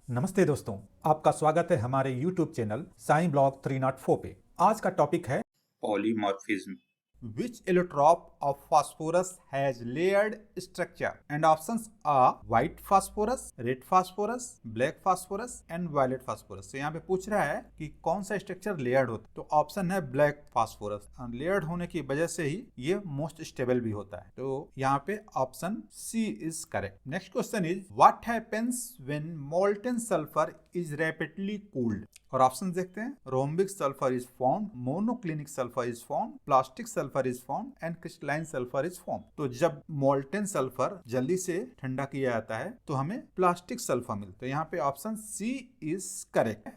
नमस्ते दोस्तों, आपका स्वागत है हमारे YouTube चैनल साइं ब्लॉग 304 पे। आज का टॉपिक है polymorphism. Which allotrope of phosphorus has layered structure? And options are white phosphorus, red phosphorus, black phosphorus and violet phosphorus। तो यहाँ पे पूछ रहा है कि कौन सा स्ट्रक्चर लेयर्ड होता है, तो ऑप्शन है ब्लैक फास्फोरस। लेयर्ड होने की वजह से ही ये मोस्ट स्टेबल भी होता है, तो यहाँ पे option C is correct. Next question is what happens when molten sulphur is rapidly cooled. और ऑप्शन देखते हैं, rhombic sulphur is form, monoclinic sulphur is form, plastic sulphur is form and crystalline sulphur is form. तो जब molten sulphur जल्दी से ठंडा किया जाता है तो हमें प्लास्टिक सल्फर मिलता है। तो यहाँ पे option C is correct.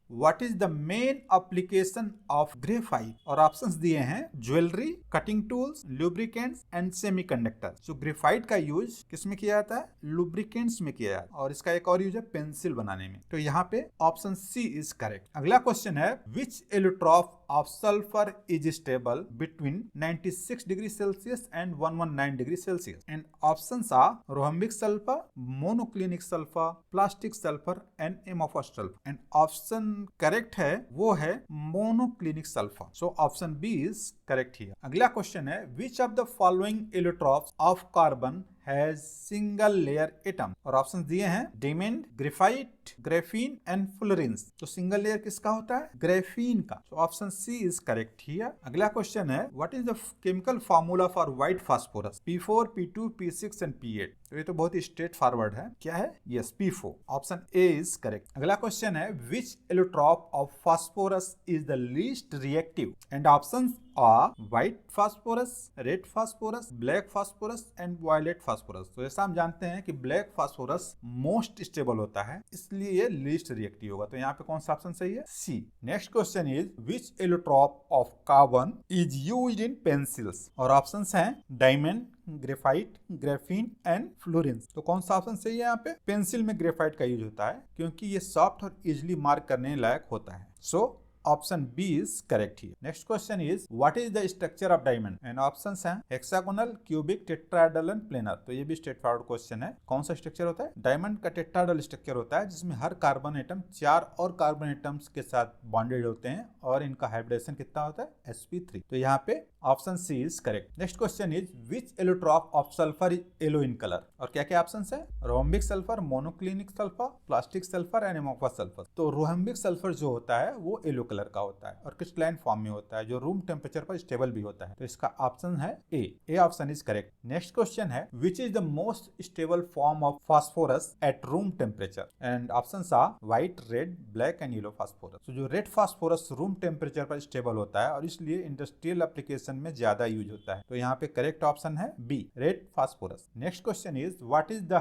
What is the main application of graphite? और ऑप्शंस दिए हैं jewellery, cutting tools, lubricants and semiconductor. जो ग्रेफाइट का यूज किस में किया जाता है? लुब्रिकेंट्स में किया जाता है, और इसका एक और यूज है पेंसिल बनाने में। तो यहाँ पे ऑप्शन सी इज करेक्ट। अगला क्वेश्चन है which allotrope of sulfur is stable between 96 degree Celsius and 119 degree Celsius, and options are rhombic sulfur, monoclinic sulfur, plastic sulfur and amorphous sulfur, and option correct है वो है monoclinic sulfur, so option B is correct here। अगला question है which of the following allotropes of carbon has single layer atom. और option दिए हैं diamond, graphite, graphene and Florence. तो single layer किसका होता है? ग्रेफीन का। तो option C is correct here. अगला क्वेश्चन है what is the chemical formula for white phosphorus? P4, P2, P6 and P8। तो ये तो बहुत ही स्ट्रेट फॉरवर्ड है। क्या है? Yes, P4। Option A is correct. अगला क्वेश्चन है which allotrope of phosphorus is the least reactive? And options are white phosphorus, red phosphorus, black phosphorus and violet phosphorus। तो ऐसा हम जानते हैं कि black phosphorus मोस्ट स्टेबल होता है, इसलिए ये लीस्ट रिएक्टिव होगा। तो यहाँ पे कौन सा ऑप्शन सही है? C. Next question is which allotrope of carbon is used in pencils? और ऑप्शंस हैं diamond, graphite, graphene and Florence. तो कौन सा ऑप्शन सही है? यहाँ पे पेंसिल में ग्रेफाइट का यूज होता है क्योंकि ये सॉफ्ट और इजिली मार्क करने लायक होता है। So option B is correct here. Next question is what is the structure of diamond? And options हैं hexagonal, cubic, tetrahedral and planar. तो ये भी स्ट्रेट फॉरवर्ड क्वेश्चन है। कौन सा स्ट्रक्चर होता है? डायमंड का टेट्राहेड्रल स्ट्रक्चर होता है जिसमें हर कार्बन एटम 4 और कार्बन एटम्स के साथ बॉन्डेड होते हैं और इनका हाइब्रिडेशन कितना होता है? sp3। तो यहाँ पे option C is correct. Next question is which allotrope of sulphur is yellow in colour? और क्या क्या ऑप्शंस है? Rhombic sulphur, monoclinic sulphur, plastic sulphur and amorphous sulphur. तो रोम्बिक सल्फर जो होता है वो येलो कलर का होता है और क्रिस्टलाइन फॉर्म में होता है जो रूम टेम्परेचर पर स्टेबल भी होता है। तो इसका ऑप्शन है A option is correct. Next question है which is the most stable form of phosphorus at room temperature? And options are white, red, black and yellow phosphorus. तो जो रेड फास्फोरस रूम टेम्परेचर पर stable होता है और इसलिए industrial application में ज्यादा यूज होता है। तो यहाँ पे करेक्ट ऑप्शन है B, red phosphorus. Next question is what is the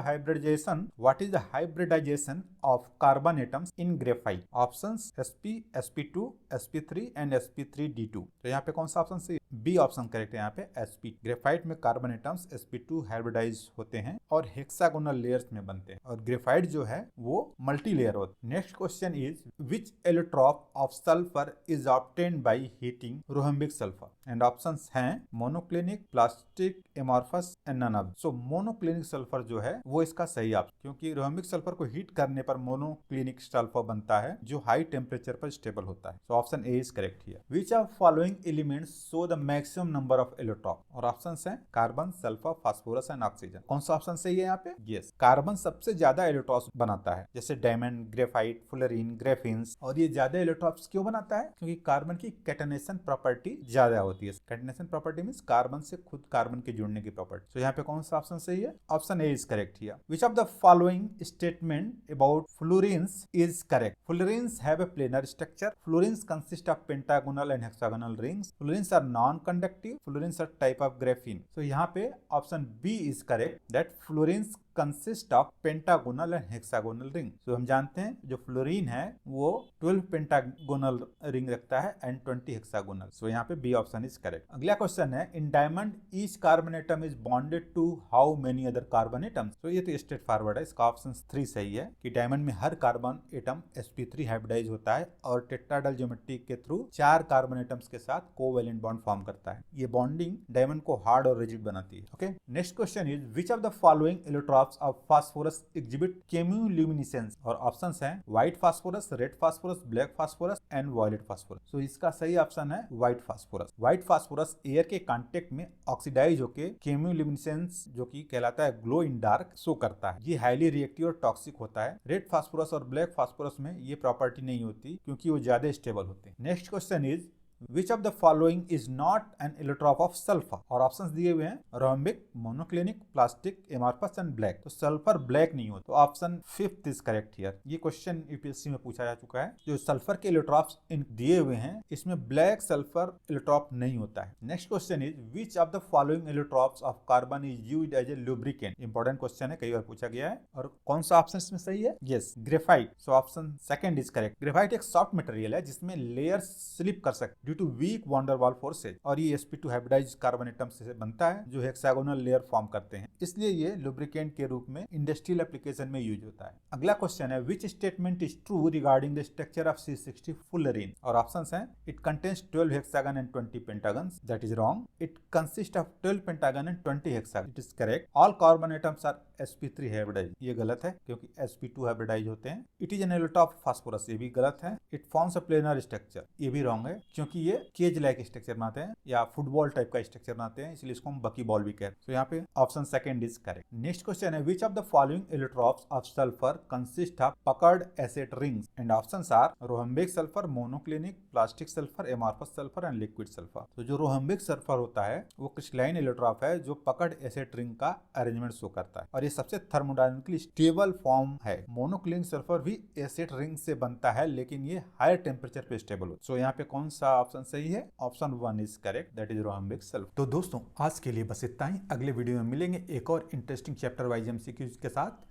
hybridisation of carbon atoms in graphite? Options sp, sp2, sp3 and sp3d2। तो यहाँ पे कौन सा ऑप्शन सही? बी ऑप्शन करेक्ट है। यहाँ पे sp। ग्रेफाइट में कार्बन एटम्स sp2 हाइब्रिडाइज होते हैं और हेक्सागोनल लेयर्स में बनते हैं और ग्रेफाइट जो है वो मल्टी लेयर होता है। Next question is which allotrope of sulphur is obtained by heating rhombic sulfur? And options हैं monoclinic, plastic, amorphous and none of. So monoclinic sulfur जो है वो इसका सही ऑप्शन, क्योंकि रोम्बिक सल्फर को हीट करने पर मोनोक्लिनिक सल्फर बनता है जो हाई टेम्परेचर पर स्टेबल होता है। So option A is correct here. Which of following elements show the maximum number of allotrope? और ऑप्शंस हैं carbon, sulphur, phosphorus and oxygen. कौन सा ऑप्शन सही है यहाँ पे? यस, कार्बन सबसे ज्यादा एलोट्रॉप्स बनाता है, जैसे डायमंड, ग्रेफाइट, फ्लोरीन, ग्रेफिन्स। और ये ज्यादा एलोट्रॉप्स क्यों बनाता है? क्योंकि कार्बन की कैटनेशन प्रॉपर्टी ज्यादा होती है। कैटनेशन प्रॉपर्टी मींस कार्बन से खुद कार्बन के जुड़ने की प्रॉपर्टी। तो यहाँ पे कौन सा ऑप्शन सही है? Option A is correct here. Which of the following statement about fluorines is correct? Fluorines have a planar structure. Fluorines consist of pentagonal and hexagonal rings. Fluorines are non-conductive. Fluorines are type of graphene. So यहाँ पे option B is correct that fluorines consist of pentagonal and hexagonal ring. तो हम जानते हैं जो fluorine है वो 12 pentagonal ring रखता है एंड 20 हेक्सागोनल। सो यहाँ पे बी ऑप्शन इज करेक्ट। अगला क्वेश्चन है in diamond each carbon atom is bonded to how many other carbon atoms? तो ये तो स्ट्रेट फॉरवर्ड है, इसका ऑप्शन 3 सही है कि डायमंड में हर कार्बन एटम sp3 हाइब्रिडाइज होता है और टेट्राहेड्रल ज्योमेट्री के थ्रू 4 कार्बन एटम्स के साथ कोवैलेंट बॉन्ड फॉर्म करता है। ये बॉन्डिंग डायमंड को हार्ड और रिजिड बनाती है। Okay, next question is which of the following allotropes of phosphorus exhibit chemiluminescence, और ऑप्शंस हैं white phosphorus, red phosphorus, black phosphorus and violet phosphorus. तो इसका सही ऑप्शन है white phosphorus. White phosphorus air के contact में oxidize होकर chemiluminescence जो कि कहलाता है ग्लो इन डार्क शो करता है। ये हाईली रिएक्टिव और टॉक्सिक होता है। रेड फास्फोरस और ब्लैक फास्फोरस में ये प्रॉपर्टी नहीं होती क्योंकि वो ज्यादा स्टेबल होते हैं। Next question is Which of the following is not an allotrope of sulfur? और ऑप्शंस दिए हुए हैं rhombic, monoclinic, plastic, amorphous and black. तो सल्फर ब्लैक नहीं होता, तो ऑप्शन 5 इज करेक्ट हियर। ये क्वेश्चन यूपीएससी में पूछा जा चुका है। जो सल्फर के एलोट्रॉप्स इन दिए हुए हैं इसमें ब्लैक सल्फर एलोट्रॉप नहीं होता है। Next question is which of the following allotropes of carbon is used as a lubricant. Important question है, कई बार पूछा गया है। और कौन सा ऑप्शन इसमें सही है? Yes, graphite. So option 2 is correct. Graphite एक सॉफ्ट मटेरियल है जिसमें लेयर स्लिप कर सकते due to weak van der Waals forces, और ये sp2 हाइब्रिडाइज कार्बन एटम से बनता है जो हेक्सागोनल लेयर फॉर्म करते हैं, इसलिए ये लुब्रिकेंट के रूप में इंडस्ट्रियल एप्लीकेशन में यूज होता है। अगला क्वेश्चन है which statement is true regarding the structure of C60 fullerene, और ऑप्शंस हैं it contains 12 hexagon and 20 pentagons, that is wrong. It consist of 12 pentagon and 20 hexagon, it is correct. All carbon atoms are sp3 hybridise, ये गलत है क्योंकि sp2 hybridise होते हैं। It is an allotrope of phosphorus, ये भी गलत है। It forms a planar structure, ये भी रॉन्ग है क्योंकि ये केज लाइक स्ट्रक्चर बनाते हैं या फुटबॉल टाइप का स्ट्रक्चर बनाते हैं, इसलिए इसको हम बकी बॉल भी कहते हैं। तो यहाँ पे option 2 is correct. Next question है which of the following allotropes of sulfur consist of puckered acid rings, and options are rhombic sulfur, monoclinic, plastic sulfur, amorphous sulfur and liquid sulfur. तो जो रोहम्बिक sulphur होता है वो crystalline allotrope है जो puckered acid ring का arrangement show करता है, और ये सबसे थर्मोडायनामिकली स्टेबल फॉर्म है। मोनोक्लिनिक सल्फर भी एसिड रिंग से बनता है लेकिन ये हायर टेम्परेचर पे स्टेबल होता है। सो यहाँ पे कौन सा ऑप्शन सही है? Option 1 is correct, that is rhombic sulfur. तो दोस्तों आज के लिए बस इतना ही। अगले वीडियो में मिलेंगे एक और इंटरेस्टिंग चैप्टर वाइज MCQs के साथ।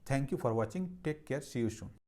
Thank you for watching, take care, see you soon.